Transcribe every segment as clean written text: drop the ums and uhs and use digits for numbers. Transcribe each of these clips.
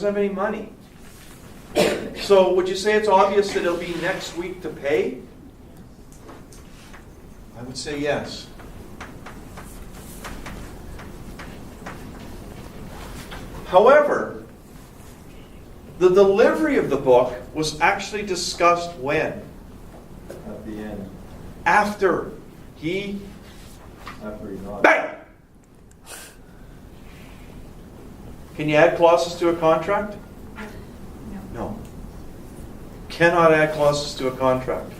doesn't have any money. So would you say it's obvious that it'll be next week to pay? I would say yes. However, the delivery of the book was actually discussed when? At the end. After he... After he not. Bang! Can you add clauses to a contract? No. Cannot add clauses to a contract.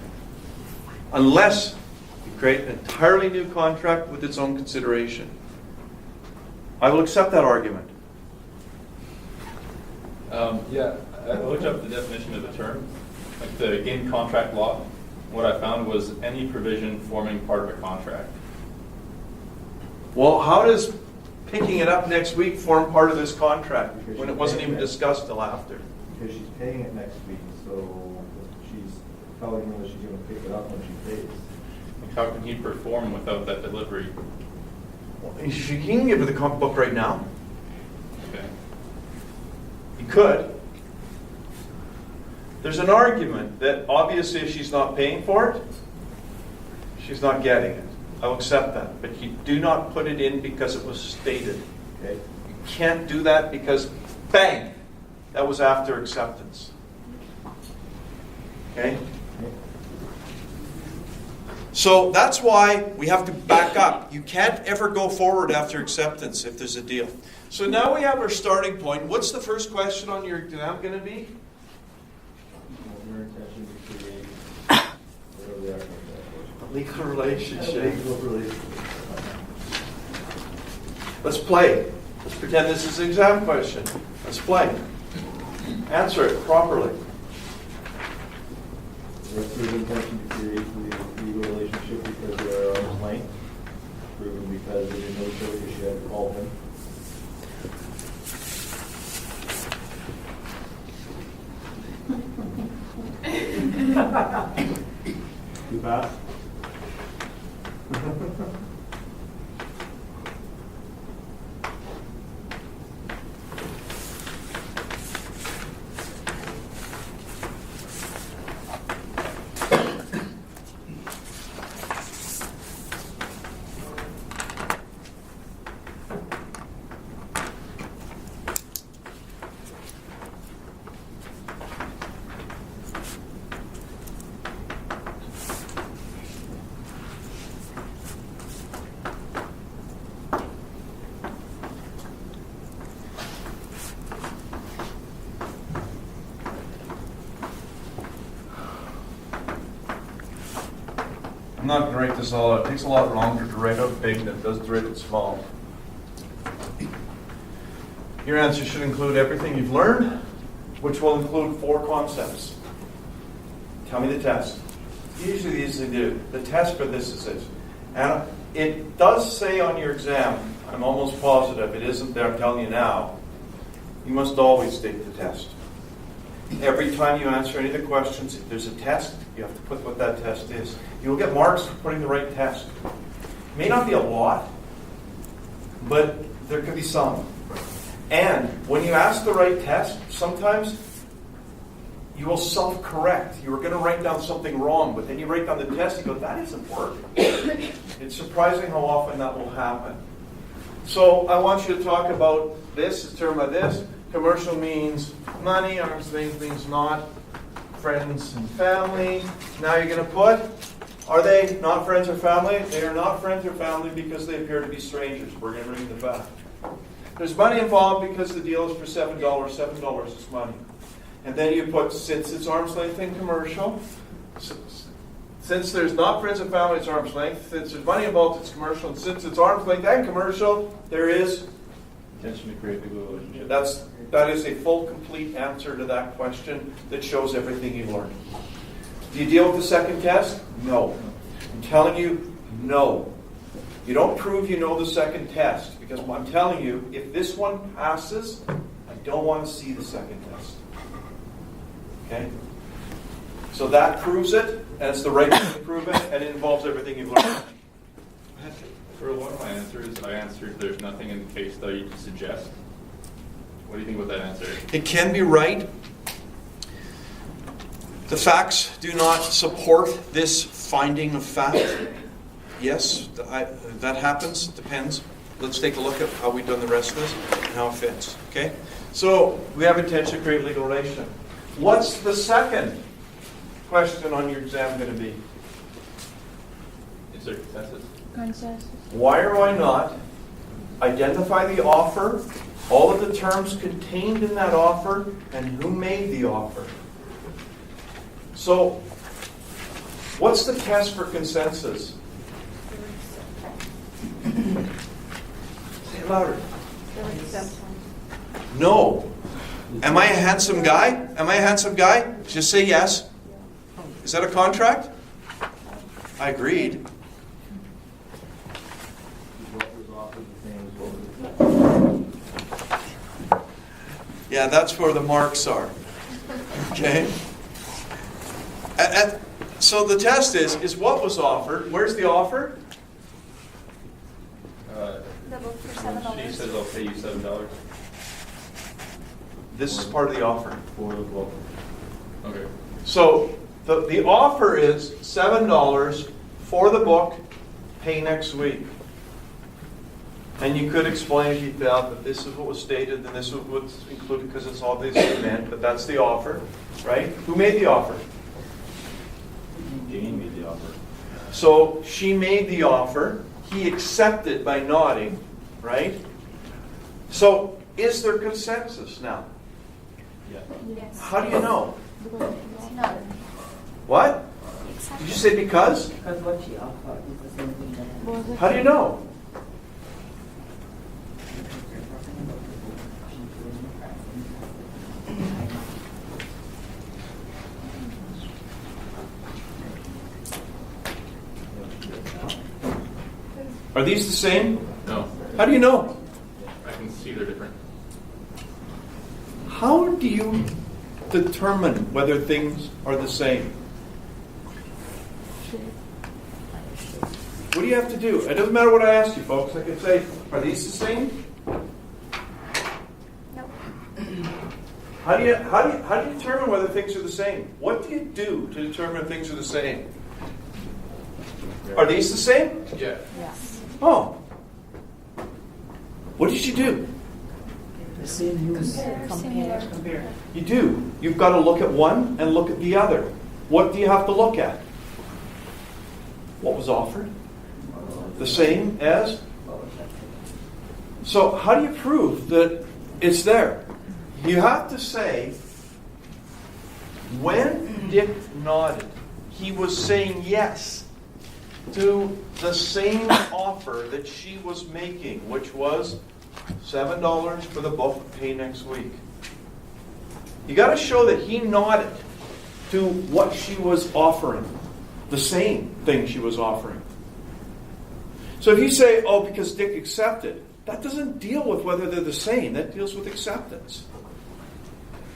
Unless you create an entirely new contract with its own consideration. I will accept that argument. Yeah, I looked up the definition of the term. Like the game contract law, what I found was any provision forming part of a contract. Well, how does picking it up next week form part of this contract when it wasn't even discussed till after? Because she's paying it next week, so she's telling him that she's going to pick it up when she pays. Like how can he perform without that delivery? Well, she can give her the book right now. Okay. He could. There's an argument that obviously if she's not paying for it, she's not getting it. I'll accept that. But you do not put it in because it was stated. Okay? You can't do that because, bang, that was after acceptance. Okay? So that's why we have to back up. You can't ever go forward after acceptance if there's a deal. So now we have our starting point. What's the first question on your exam going to be? Your intention to create whatever the actual A legal relationship. legal relationship. Let's play. Let's pretend this is an exam question. Let's play. Answer it properly. What's your intention to create a legal relationship because they're arm's length? Proven because they didn't know each other, she had to call him. Too fast? I'm not going to write this all out. It takes a lot longer to write out big than it does to write it small. Your answer should include everything you've learned, which will include 4 concepts. Tell me the test. Usually these they do. The test for this is this. And it does say on your exam, I'm almost positive, it isn't there, I'm telling you now, you must always state the test. Every time you answer any of the questions, if there's a test, you have to put what that test is. You'll get marks for putting the right test. It may not be a lot, but there could be some. And when you ask the right test, sometimes you will self-correct. You were going to write down something wrong, but then you write down the test, you go, that isn't working. It's surprising how often that will happen. So I want you to talk about this, the term of this. Commercial means money, arm's length means not. Friends and family. Now you're going to put, are they not friends or family? They are not friends or family because they appear to be strangers. We're going to bring them back. There's money involved because the deal is for $7. $7 is money. And then you put, since it's arm's length and commercial, since there's not friends and family, it's arm's length. Since there's money involved, it's commercial. And since it's arm's length and commercial, there is Intention to create a legal relationship. that is a full, complete answer to that question that shows everything you learned. Do you deal with the second test? No. I'm telling you, no. You don't prove you know the second test because I'm telling you, if this one passes, I don't want to see the second test. Okay? So that proves it, and it's the right way to prove it, and it involves everything you've learned. For one of my answers, I answered there's nothing in the case study to suggest. What do you think about that answer? It can be right. The facts do not support this finding of fact. Yes, that happens. Depends. Let's take a look at how we've done the rest of this and how it fits. Okay? So we have intention to create legal relation. What's the second question on your exam going to be? Is there consensus? Consensus. Why or why not identify the offer, all of the terms contained in that offer, and who made the offer? So, what's the test for consensus? Say it louder. No. Am I a handsome guy? Am I a handsome guy? Just say yes. Is that a contract? I agreed. What was offered the same as what was. Yeah, that's where the marks are. Okay? So the test is what was offered. Where's the offer? The book for $7. She says I'll pay you $7. This is part of the offer. For the book. Okay. So the offer is $7 for the book, pay next week. And you could explain if you felt that this is what was stated and this is what's included because it's obviously meant, but that's the offer, right? Who made the offer? Jane made the offer. So she made the offer. He accepted by nodding, right? So is there consensus now? Yeah. Yes. How do you know? No. What? Did you say because? Because what she offered is the same thing that How do you know? Are these the same? No. How do you know? I can see they're different. How do you determine whether things are the same? What do you have to do? It doesn't matter what I ask you, folks. I can say, are these the same? No. How do you determine whether things are the same? What do you do to determine if things are the same? Are these the same? Yeah. Yes. Oh. What did you do? the same use, Compare, compare. You do. You've got to look at one and look at the other. What do you have to look at? What was offered? The same as? So how do you prove that it's there? You have to say, when Dick nodded, he was saying yes to the same offer that she was making, which was $7 for the book, pay next week. You got to show that he nodded to what she was offering, the same thing she was offering. So if you say, oh, because Dick accepted, that doesn't deal with whether they're the same. That deals with acceptance.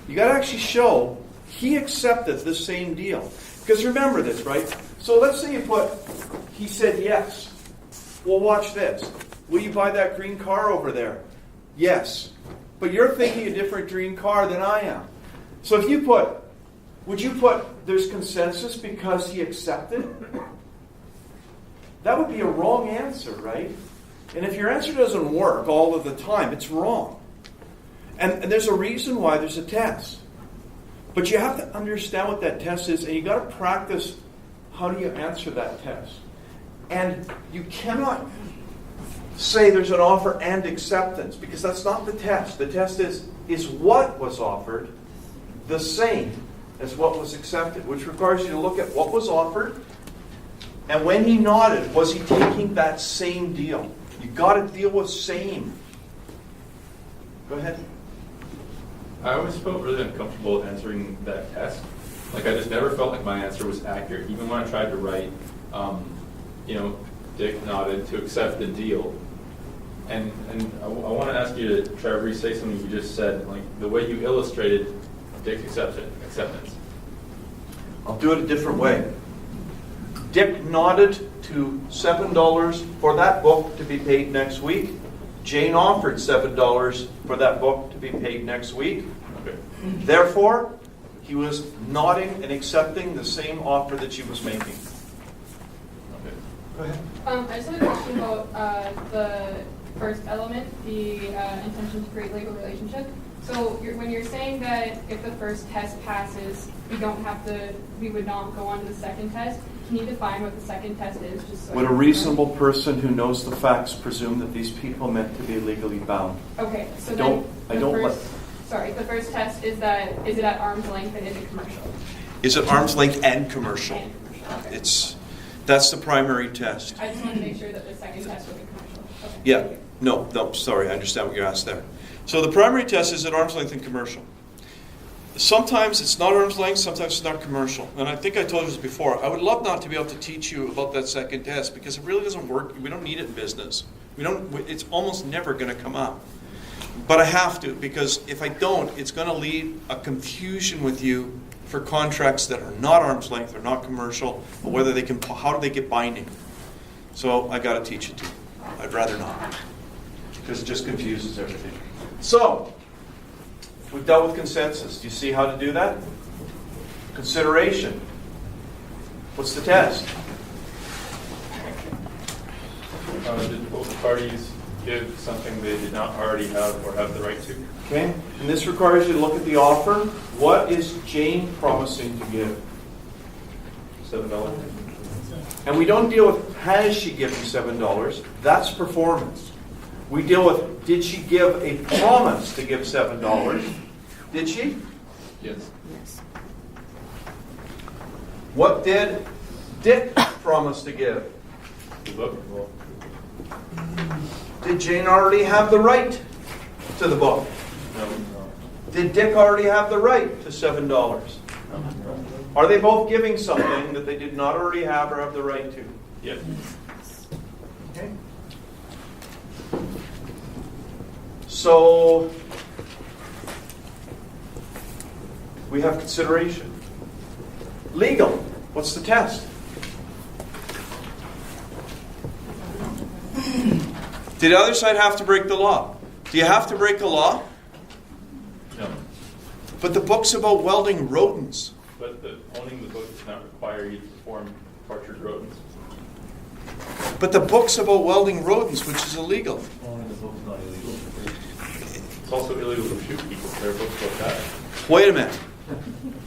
You got to actually show he accepted the same deal. Because remember this, right? So let's say you put, he said yes. Well, watch this. Will you buy that green car over there? Yes. But you're thinking a different green car than I am. So if you put, would you put there's consensus because he accepted? That would be a wrong answer, right? And if your answer doesn't work all of the time, it's wrong. And there's a reason why there's a test. But you have to understand what that test is, and you got to practice how do you answer that test. And you cannot say there's an offer and acceptance, because that's not the test. The test is what was offered the same as what was accepted, which requires you to look at what was offered, and when he nodded, was he taking that same deal? You got to deal with same. Go ahead. I always felt really uncomfortable answering that test. Like, I just never felt like my answer was accurate. Even when I tried to write, Dick nodded to accept the deal. And I want to ask you to try to re-say something you just said, like the way you illustrated Dick's acceptance. I'll do it a different way. Dick nodded to $7 for that book to be paid next week. Jane offered $7 for that book to be paid next week. Okay. Therefore, he was nodding and accepting the same offer that she was making. Okay. Go ahead. I just have a question about the first element, the intention to create legal relationship. So when you're saying that if the first test passes, we would not go on to the second test, can you define what the second test is? Just so Would a I- reasonable person who knows the facts presume that these people meant to be legally bound? Okay, so I then don't the let- first, sorry, the first test is it at arm's length and is it commercial? Is it arm's length and commercial? And commercial, okay. That's the primary test. I just want to make sure that the second test would be commercial. Okay, Yeah. thank you. No, sorry, I understand what you asked there. So the primary test is at arm's length and commercial. Sometimes it's not arm's length, sometimes it's not commercial. And I think I told you this before. I would love not to be able to teach you about that second test because it really doesn't work. We don't need it in business. It's almost never going to come up. But I have to, because if I don't, it's going to lead a confusion with you for contracts that are not arm's length, or not commercial, or whether they can, how do they get binding? So I got to teach it to you. I'd rather not, because it just confuses everything. So, we've dealt with consensus. Do you see how to do that? Consideration. What's the test? Did both parties give something they did not already have or have the right to? Okay, and this requires you to look at the offer. What is Jane promising to give? $7. And we don't deal with has she given $7. That's performance. We deal with did she give a promise to give $7? Did she? Yes. Yes. What did Dick promise to give? The book? Well, Did Jane already have the right to the book? no. Did Dick already have the right to $7? No. Are they both giving something that they did not already have or have the right to? Yes. Okay. So we have consideration. Legal. What's the test? Did the other side have to break the law? Do you have to break a law? No. But the book's about welding rodents. But owning the book does not require you to perform tortured rodents. But the book's about welding rodents, which is illegal. Owning the book's not illegal. It's also illegal to shoot people. There are books about that. Wait a minute.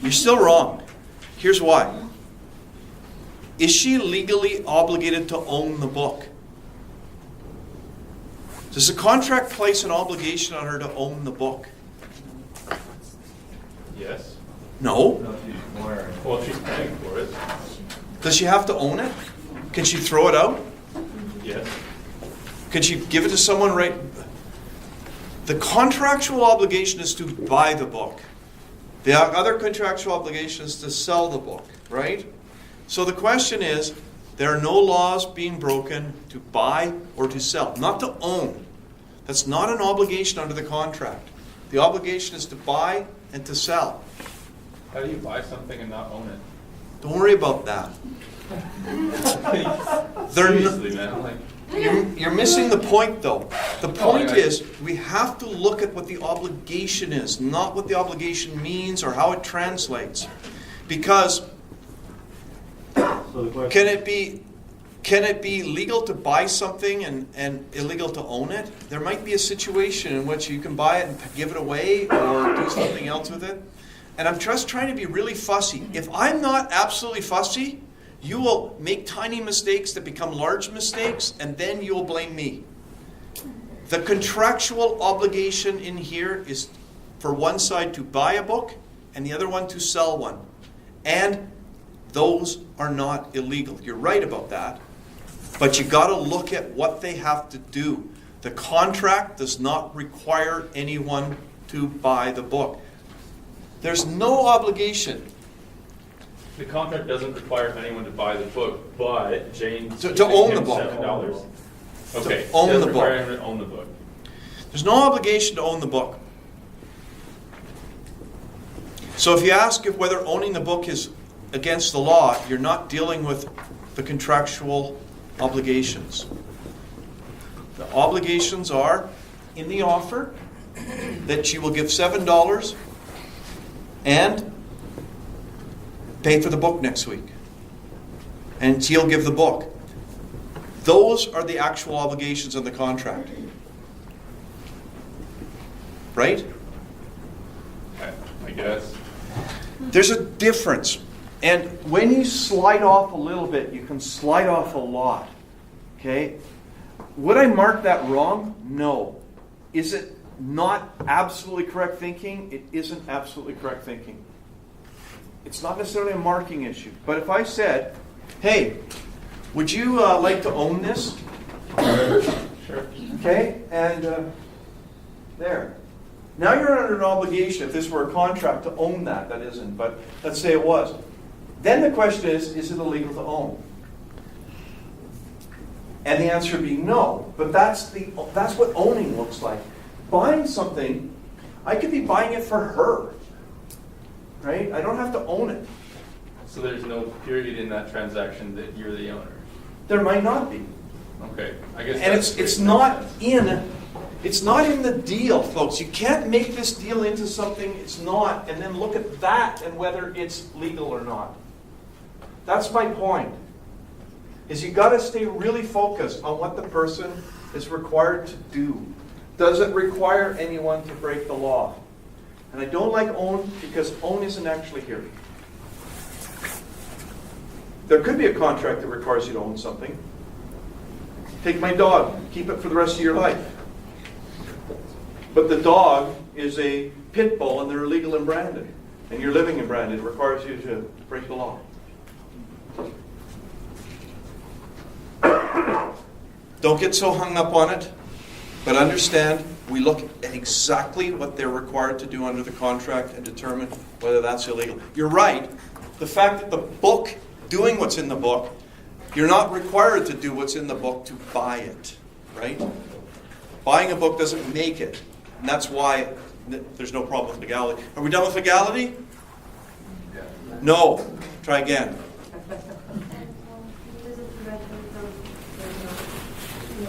You're still wrong. Here's why. Is she legally obligated to own the book? Does the contract place an obligation on her to own the book? Yes. No. No, she's acquiring. Well, she's paying for it. Does she have to own it? Can she throw it out? Yes. Can she give it to someone right? The contractual obligation is to buy the book. The other contractual obligation is to sell the book, right? So the question is, there are no laws being broken to buy or to sell, not to own. That's not an obligation under the contract. The obligation is to buy and to sell. How do you buy something and not own it? Don't worry about that. They're n- Seriously, man. Like, You're missing the point, though. The point I- is, we have to look at what the obligation is, not what the obligation means or how it translates. Because So the question. can it be legal to buy something and illegal to own it? There might be a situation in which you can buy it and give it away or do something else with it. And I'm just trying to be really fussy. If I'm not absolutely fussy, you will make tiny mistakes that become large mistakes, and then you will blame me. The contractual obligation in here is for one side to buy a book and the other one to sell one. And those are not illegal. You're right about that. But you got to look at what they have to do. The contract does not require anyone to buy the book. There's no obligation. the contract doesn't require anyone to buy the book, but Jane To own the him book. $7. Okay. To own Doesn't the require book. anyone to own the book. There's no obligation to own the book. So if you ask if whether owning the book is against the law, you're not dealing with the contractual obligations. The obligations are in the offer that she will give $7 and pay for the book next week. And she'll give the book. Those are the actual obligations in the contract. Right? I guess. There's a difference. And when you slide off a little bit, you can slide off a lot. Okay? Would I mark that wrong? No. Is it not absolutely correct thinking? It isn't absolutely correct thinking. It's not necessarily a marking issue. But if I said, hey, would you like to own this? Sure. Okay? And there. Now you're under an obligation, if this were a contract, to own that. That isn't, but let's say it was. Then the question is it illegal to own? And the answer would be no. But that's what owning looks like. Buying something, I could be buying it for her. Right? I don't have to own it. So there's no period in that transaction that you're the owner. There might not be. Okay, I guess. And that's it's great. not in the deal, folks. You can't make this deal into something it's not and then look at that and whether it's legal or not. That's my point. Is you got to stay really focused on what the person is required to do. Does it require anyone to break the law? And I don't like own because own isn't actually here. There could be a contract that requires you to own something. Take my dog, keep it for the rest of your life. But the dog is a pit bull and they're illegal in Brandon. And you're living in Brandon. It requires you to break the law. Don't get so hung up on it, but understand we look at exactly what they're required to do under the contract and determine whether that's illegal. You're right. The fact that the book, doing what's in the book, you're not required to do what's in the book to buy it, right? Buying a book doesn't make it. And that's why there's no problem with legality. Are we done with legality? No. Try again.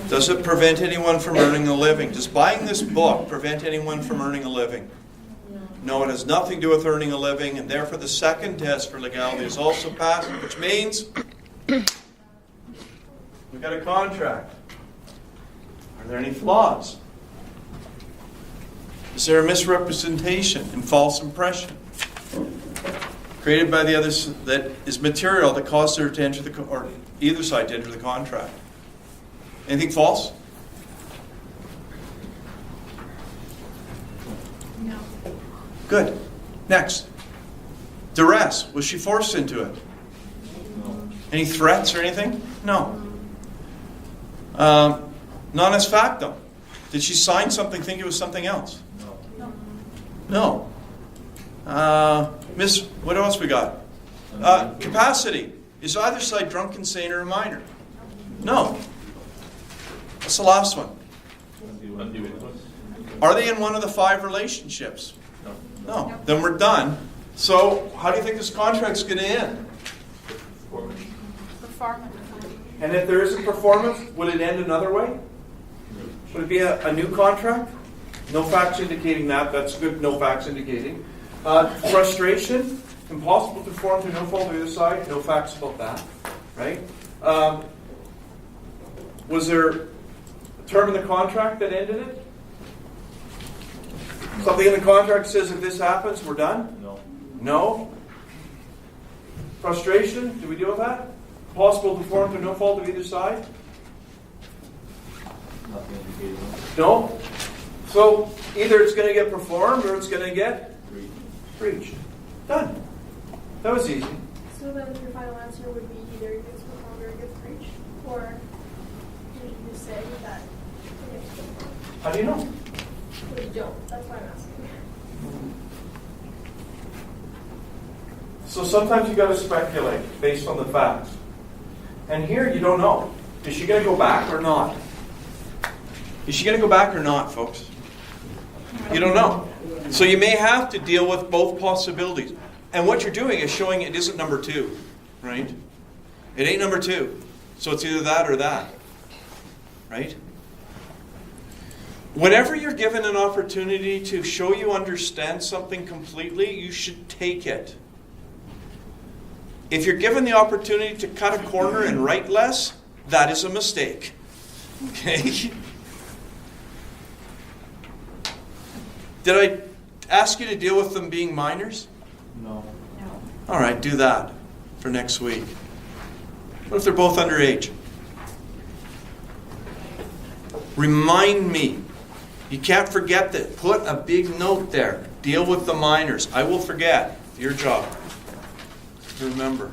Does it prevent anyone from earning a living? Does buying this book prevent anyone from earning a living? No, it has nothing to do with earning a living, and therefore the second test for legality is also passed, which means we've got a contract. Are there any flaws? Is there a misrepresentation and false impression created by the others that is material that caused her to enter or either side to enter the contract? Anything false? No. Good. Next. Duress. Was she forced into it? No. Any threats or anything? No. Non est factum. Did she sign something thinking it was something else? No. No. Miss, what else we got? Capacity. Is either side drunk, insane, or a minor? No. What's the last one? Undue influence? Are they in one of the 5 relationships? No. No. Then we're done. So, how do you think this contract's going to end? Performance. And if there isn't performance, would it end another way? Would it be a new contract? No facts indicating that. That's good. No facts indicating. Frustration. Impossible to perform through no fault of either side. No facts about that. Right? Was there a term in the contract that ended it? Something in the contract says if this happens, we're done? No. No? Frustration? Did we deal with that? Possible to perform through no fault of either side? Nothing indicating. No? So either it's going to get performed or it's going to get breached. Done. That was easy. So then your final answer would be either it gets performed or it gets breached? Or did you just say that it gets performed? How do you know? Well, you don't. That's why I'm asking. So sometimes you got to speculate based on the facts. And here you don't know. Is she going to go back or not? Is she going to go back or not, folks? You don't know. So you may have to deal with both possibilities. And what you're doing is showing it isn't number 2, right? It ain't number 2. So it's either that or that, right? Whenever you're given an opportunity to show you understand something completely, you should take it. If you're given the opportunity to cut a corner and write less, that is a mistake. Okay? Did I ask you to deal with them being minors? No. All right, do that for next week. What if they're both underage? Remind me. You can't forget that. Put a big note there. Deal with the minors. I will forget. Your job. Remember.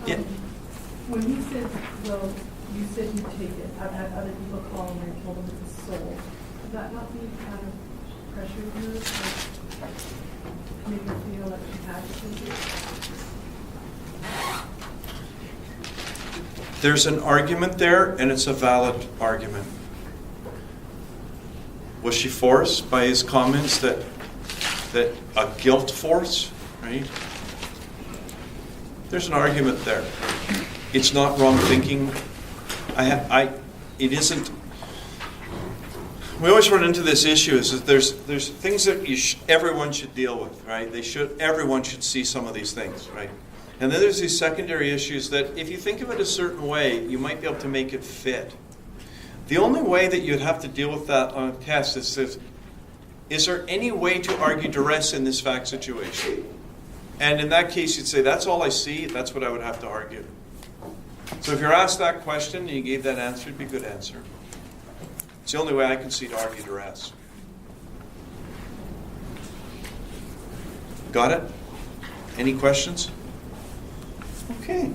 Yeah. When you said, well, you said you take it, I've had other people call and I told them it's sold. Would that not be kind of pressure you? Make you feel like you had to take it? There's an argument there, and it's a valid argument. Was she forced by his comments that a guilt force, right? There's an argument there. It's not wrong thinking. It isn't. We always run into this issue: is that there's things that everyone should deal with, right? Everyone should see some of these things, right? And then there's these secondary issues that, if you think of it a certain way, you might be able to make it fit. The only way that you'd have to deal with that on a test is there any way to argue duress in this fact situation? And in that case, you'd say, that's all I see, that's what I would have to argue. So if you're asked that question and you gave that answer, it'd be a good answer. It's the only way I can see to argue duress. Got it? Any questions? Okay.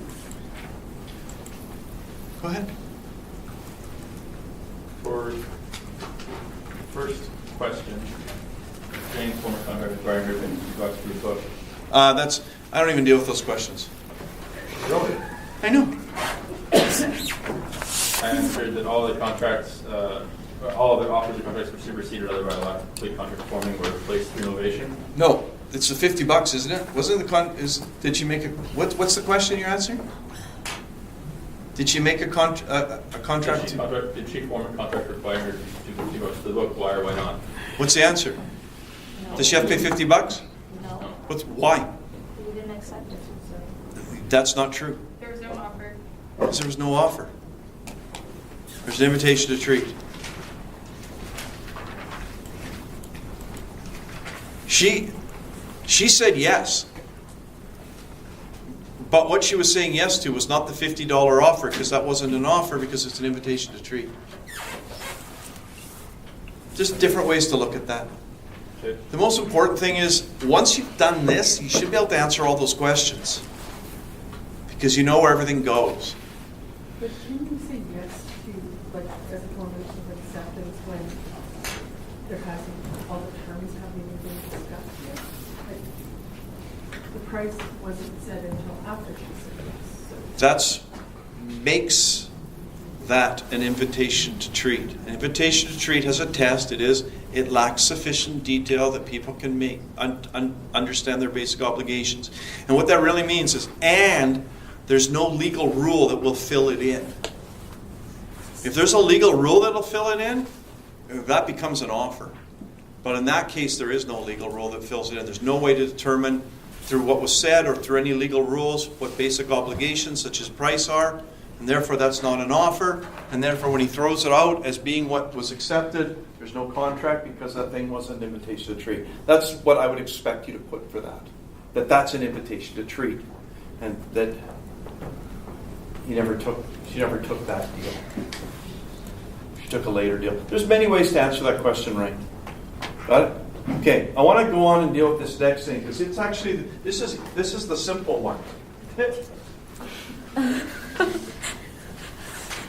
Go ahead. For first question, Jane's former contractor requiring her to go out to the book. I don't even deal with those questions. Really? I know. I answered that all the contracts, all of the offers of contracts were superseded or otherwise allowed to complete contract performing were replaced through innovation. No, it's the $50, isn't it? Wasn't the did she make a what's the question you're answering? Did she make a contract? Did she form a contract requiring her to go to the book? Why or why not? What's the answer? No. Does she have to pay $50? No, Why? we didn't accept it, so. That's not true. There was no offer. Because there was no offer. There's an invitation to treat. She said yes. But what she was saying yes to was not the $50 offer, because that wasn't an offer, because it's an invitation to treat. Just different ways to look at that. Okay. The most important thing is, once you've done this, you should be able to answer all those questions. Because you know where everything goes. But can you say yes to, like, as a formation of acceptance when there hasn't, all the terms haven't even been discussed yet? Like, the price wasn't set until after she said yes. So That's makes that an invitation to treat. An invitation to treat has a test. It lacks sufficient detail that people can make understand their basic obligations. And what that really means is, and there's no legal rule that will fill it in. If there's a legal rule that'll fill it in, that becomes an offer. But in that case, there is no legal rule that fills it in. There's no way to determine through what was said or through any legal rules what basic obligations such as price are. And therefore, that's not an offer. And therefore, when he throws it out as being what was accepted, there's no contract because that thing wasn't an invitation to treat. That's what I would expect you to put for that. That's an invitation to treat. And that she never took that deal. She took a later deal. There's many ways to answer that question right. Got it? Okay, I want to go on and deal with this next thing, because it's actually, this is the simple one.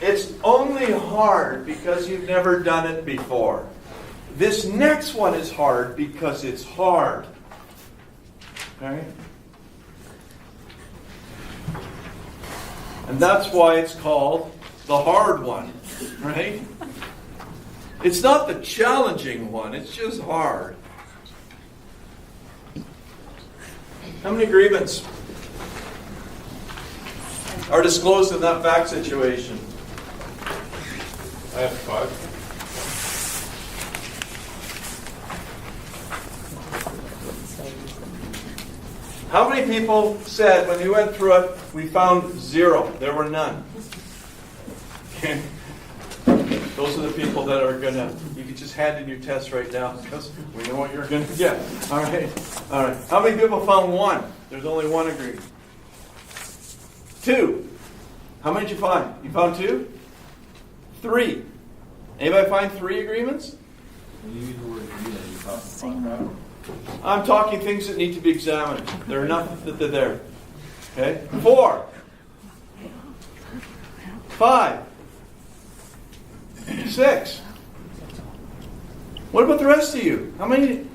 It's only hard because you've never done it before. This next one is hard because it's hard. Okay? And that's why it's called the hard one, right? It's not the challenging one, it's just hard. How many agreements are disclosed in that fact situation? I have 5. How many people said when we went through it, we found 0? There were none. Okay. Those are the people that are going to, you can just hand in your test right now because we know what you're going to get. All right. All right. How many people found 1? There's only 1 agreed. 2. How many did you find? You found 2? 3. Anybody find 3 agreements? When you use the word agreement, you talk about I'm talking things that need to be examined. There are enough that they're there. Okay? 4. 5. 6. What about the rest of you? How many?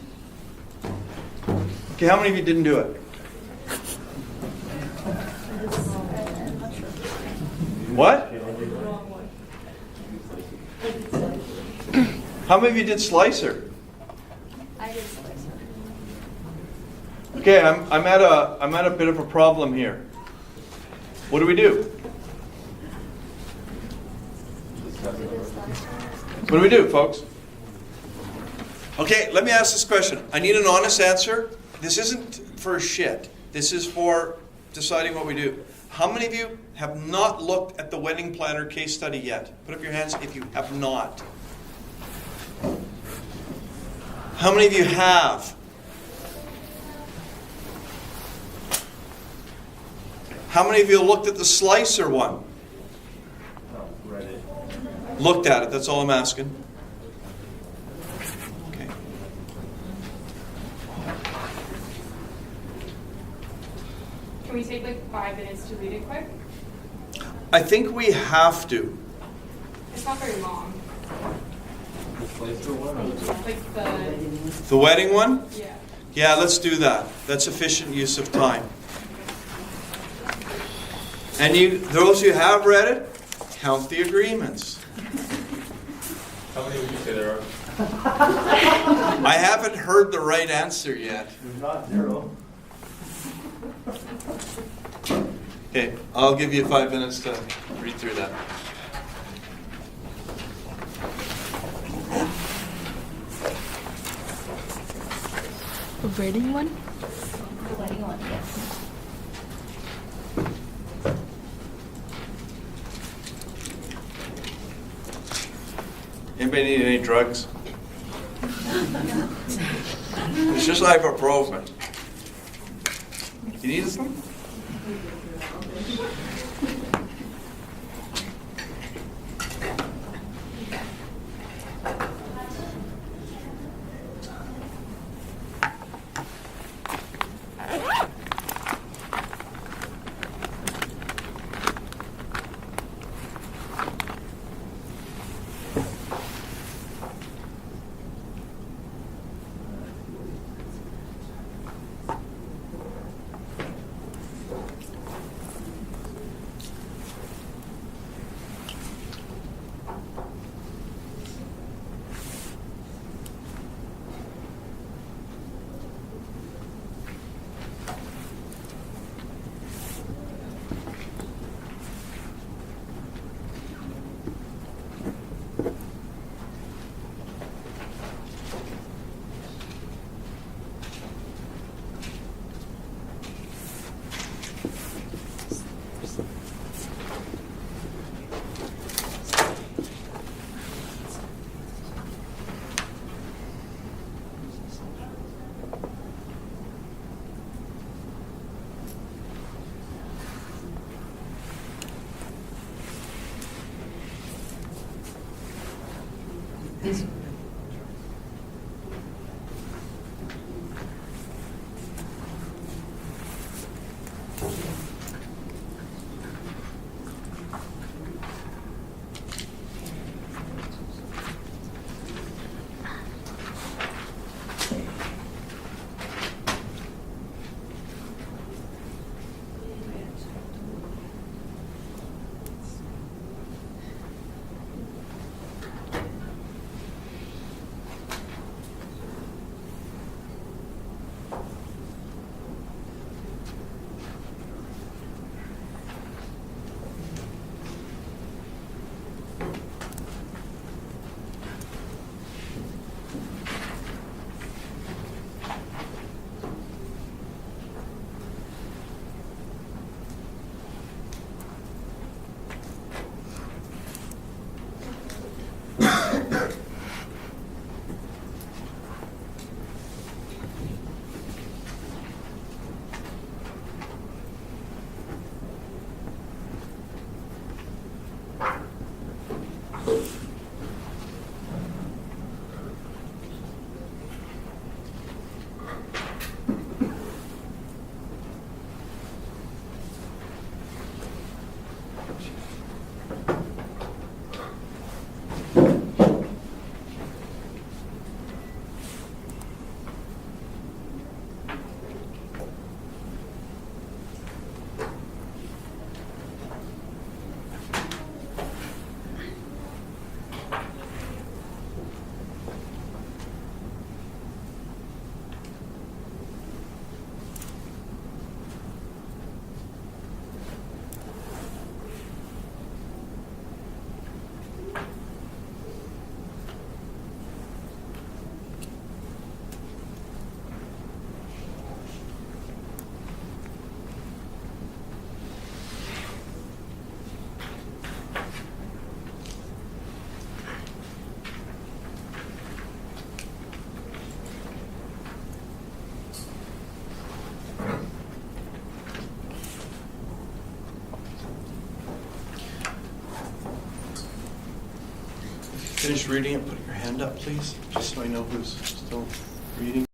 Okay, how many of you didn't do it? What? How many of you did Slicer? I did Slicer. Okay, I'm at a bit of a problem here. What do we do? What do we do, folks? Okay, let me ask this question. I need an honest answer. This isn't for shit. This is for deciding what we do. How many of you have not looked at the wedding planner case study yet? Put up your hands if you have not. How many of you have? How many of you looked at the Slicer one? read it. Looked at it, that's all I'm asking. Okay. Can we take like 5 minutes to read it quick? I think we have to. It's not very long. Place the one or the- Like the, The wedding one? yeah. Yeah, let's do that. That's efficient use of time. And you, those who have read it, count the agreements. How many would you say there are? I haven't heard the right answer yet. There's not 0. Okay, I'll give you 5 minutes to read through that. The wedding one? The wedding one, yes. Anybody need any drugs? It's just ibuprofen. You need some? finished reading it, put your hand up, please, just so I know who's still reading.